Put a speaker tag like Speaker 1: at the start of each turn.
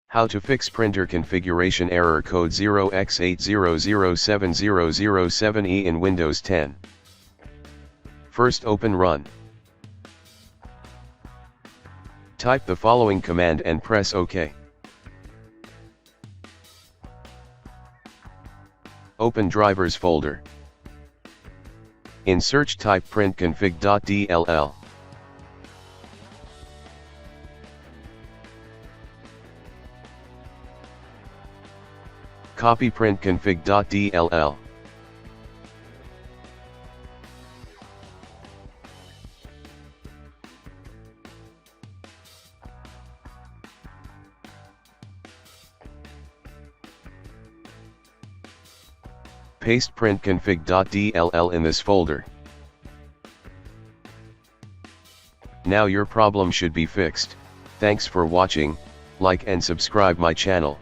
Speaker 1: How to fix printer configuration error code 0x8007007e in Windows 10. First open Run. Type the following command and press OK. Open Drivers folder. In search type printconfig.dll. Copy printconfig.dll. Paste printconfig.dll in this folder. Now your problem should be fixed. Thanks for watching, like and subscribe my channel.